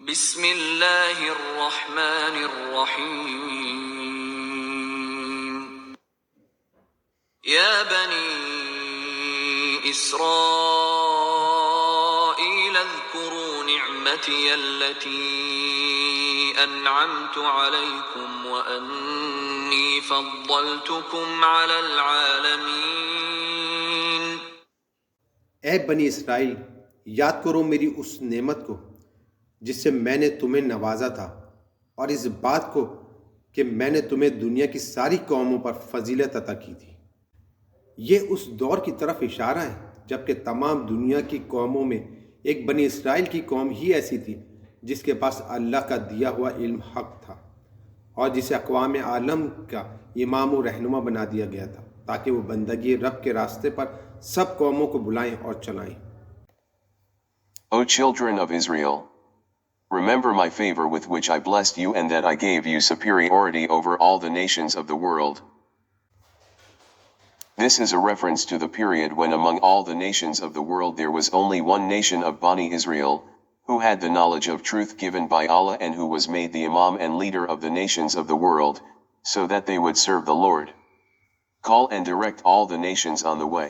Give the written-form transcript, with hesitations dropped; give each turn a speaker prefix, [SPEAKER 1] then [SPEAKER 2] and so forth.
[SPEAKER 1] بسم اللہ الرحمن الرحیم یا بنی اسرائیل اذکروا نعمتی التي انعمت علیکم وانی فضلتکم علی العالمین۔
[SPEAKER 2] اے بنی اسرائیل، یاد کرو میری اس نعمت کو جس سے میں نے تمہیں نوازا تھا، اور اس بات کو کہ میں نے تمہیں دنیا کی ساری قوموں پر فضیلت عطا کی تھی۔ یہ اس دور کی طرف اشارہ ہے جبکہ تمام دنیا کی قوموں میں ایک بنی اسرائیل کی قوم ہی ایسی تھی جس کے پاس اللہ کا دیا ہوا علم حق تھا، اور جسے اقوام عالم کا امام و رہنما بنا دیا گیا تھا تاکہ وہ بندگی رب کے راستے پر سب قوموں کو بلائیں اور چلائیں۔
[SPEAKER 3] O children of Israel, remember my favor with which I blessed you and that I gave you superiority over all the nations of the world. This is a reference to the period when among all the nations of the world there was only one nation of Bani Israel, who had the knowledge of truth given by Allah and who was made the Imam and leader of the nations of the world, so that they would serve the Lord. Call and direct all the nations on the way.